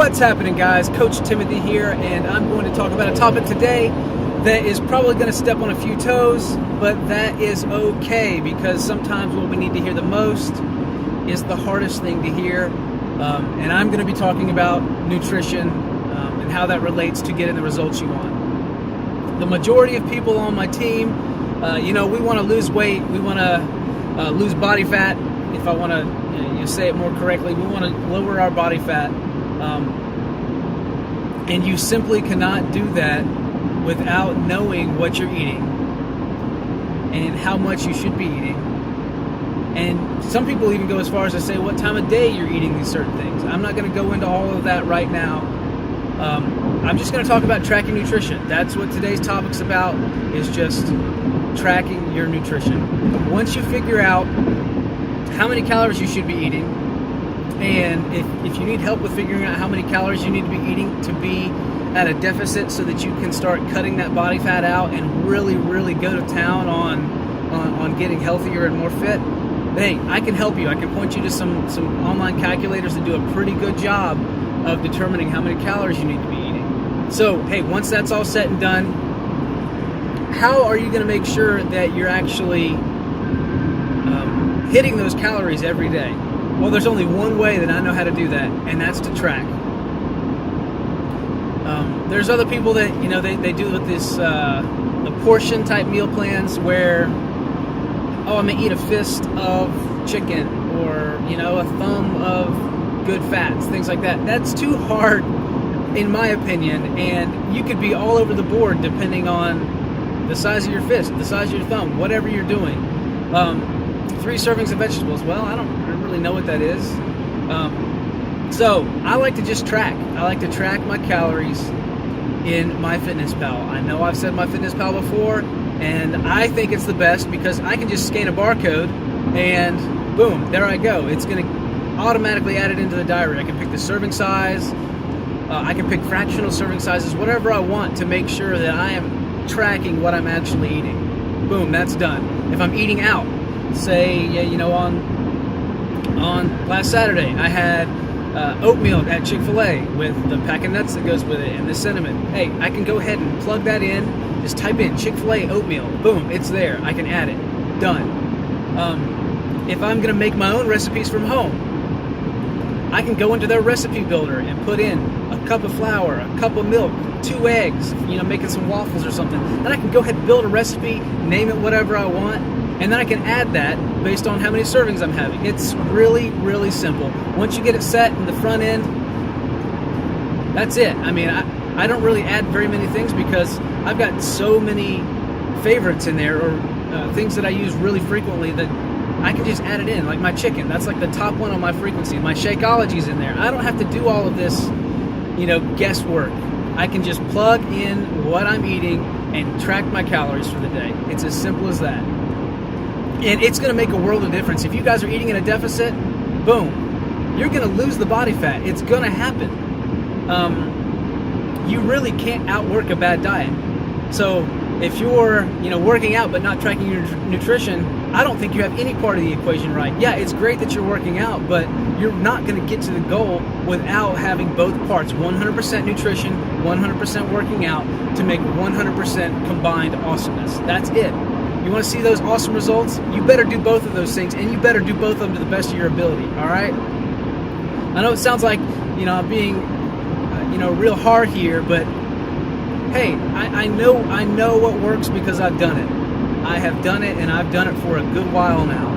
What's happening, guys? Coach Timothy here, and I'm going to talk about a topic today that is probably going to step on a few toes, but that is okay, because sometimes what we need to hear the most is the hardest thing to hear. And I'm going to be talking about nutrition and how that relates to getting the results you want. The majority of people on my team, we want to lose weight, we want to lose body fat. If I want to say it more correctly, we want to lower our body fat. And you simply cannot do that without knowing what you're eating and how much you should be eating. And some people even go as far as to say what time of day you're eating these certain things. I'm not going to go into all of that right now. I'm just going to talk about tracking nutrition. That's what today's topic's about, is just tracking your nutrition. Once you figure out how many calories you should be eating, and if you need help with figuring out how many calories you need to be eating to be at a deficit so that you can start cutting that body fat out and really, really go to town on getting healthier and more fit, hey, I can help you. I can point you to some online calculators that do a pretty good job of determining how many calories you need to be eating. So, hey, once that's all said and done, how are you going to make sure that you're actually hitting those calories every day? Well, there's only one way that I know how to do that, and that's to track. There's other people that, they do with this, the portion type meal plans where, I'm going to eat a fist of chicken or, a thumb of good fats, things like that. That's too hard, in my opinion, and you could be all over the board depending on the size of your fist, the size of your thumb, whatever you're doing. 3 servings of vegetables, well, I don't really know what that is. So I like to just track. I like to track my calories in MyFitnessPal. I know I've said MyFitnessPal before, and I think it's the best because I can just scan a barcode and boom, there I go. It's going to automatically add it into the diary. I can pick the serving size. I can pick fractional serving sizes, whatever I want, to make sure that I am tracking what I'm actually eating. Boom, that's done. If I'm eating out, say, on last Saturday, I had oatmeal at Chick-fil-A with the pack of nuts that goes with it and the cinnamon. Hey, I can go ahead and plug that in. Just type in Chick-fil-A oatmeal. Boom, it's there. I can add it. Done. If I'm going to make my own recipes from home, I can go into their recipe builder and put in a cup of flour, a cup of milk, 2 eggs, making some waffles or something. Then I can go ahead and build a recipe, name it whatever I want, and then I can add that based on how many servings I'm having. It's really, really simple. Once you get it set in the front end, that's it. I mean, I don't really add very many things because I've got so many favorites in there, or things that I use really frequently, that I can just add it in. Like my chicken, that's like the top one on my frequency. My Shakeology's in there. I don't have to do all of this, guesswork. I can just plug in what I'm eating and track my calories for the day. It's as simple as that. And it's going to make a world of difference. If you guys are eating in a deficit, boom, you're going to lose the body fat. It's going to happen. You really can't outwork a bad diet. So if you're, working out but not tracking your nutrition, I don't think you have any part of the equation right. Yeah, it's great that you're working out, but you're not going to get to the goal without having both parts, 100% nutrition, 100% working out, to make 100% combined awesomeness. That's it. You want to see those awesome results? You better do both of those things, and you better do both of them to the best of your ability, all right? I know it sounds like, I'm being, real hard here, but hey, I know what works because I've done it. I have done it, and I've done it for a good while now.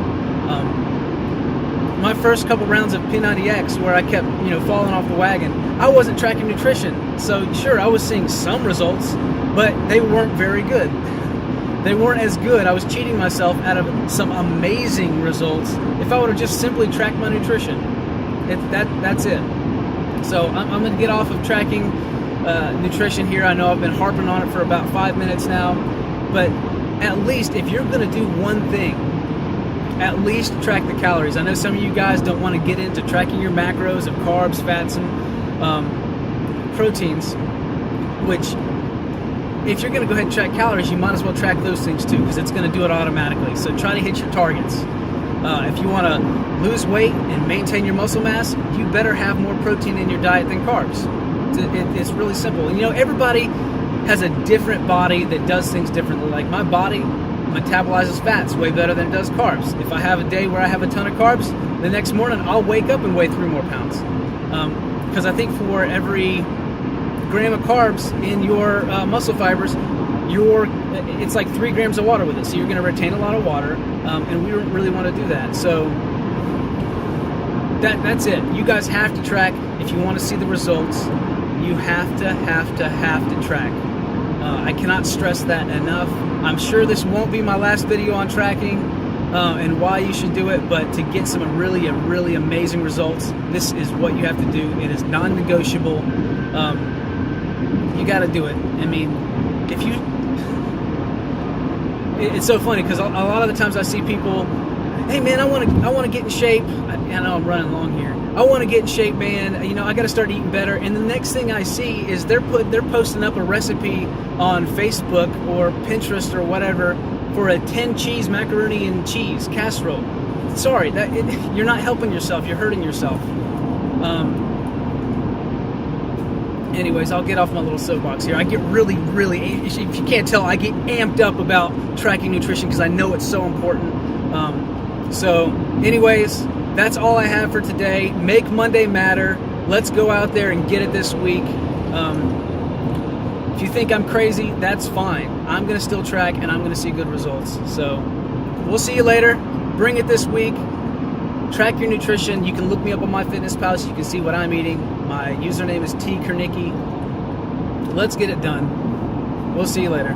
My first couple rounds of P90X, where I kept, falling off the wagon, I wasn't tracking nutrition. So sure, I was seeing some results, but they weren't very good. They weren't as good. I was cheating myself out of some amazing results if I would have just simply tracked my nutrition. That's it. So I'm going to get off of tracking nutrition here. I know I've been harping on it for about 5 minutes now, but at least if you're going to do one thing, at least track the calories. I know some of you guys don't want to get into tracking your macros of carbs, fats, and proteins, which, if you're going to go ahead and track calories, you might as well track those things too, because it's going to do it automatically. So try to hit your targets. If you want to lose weight and maintain your muscle mass, you better have more protein in your diet than carbs. It's really simple. And, everybody has a different body that does things differently. Like my body metabolizes fats way better than it does carbs. If I have a day where I have a ton of carbs, the next morning I'll wake up and weigh 3 more pounds. Because I think for every gram of carbs in your muscle fibers, it's like 3 grams of water with it. So you're going to retain a lot of water, and we don't really want to do that. So that's it. You guys have to track if you want to see the results. You have to track. I cannot stress that enough. I'm sure this won't be my last video on tracking and why you should do it, but to get some really amazing results, this is what you have to do. It is non-negotiable. You got to do it. I mean, it's so funny because a lot of the times I see people, hey man, I want to get in shape. I know I'm running long here. I want to get in shape, man. I got to start eating better. And the next thing I see is they're posting up a recipe on Facebook or Pinterest or whatever for a 10 cheese macaroni and cheese casserole. Sorry, you're not helping yourself. You're hurting yourself. Anyways, I'll get off my little soapbox here. I get really, if you can't tell, I get amped up about tracking nutrition because I know it's so important. So anyways, that's all I have for today. Make Monday matter. Let's go out there and get it this week. If you think I'm crazy, that's fine. I'm going to still track and I'm going to see good results. So we'll see you later. Bring it this week. Track your nutrition. You can look me up on MyFitnessPal so you can see what I'm eating. My username is T. Kernicki. Let's get it done. We'll see you later.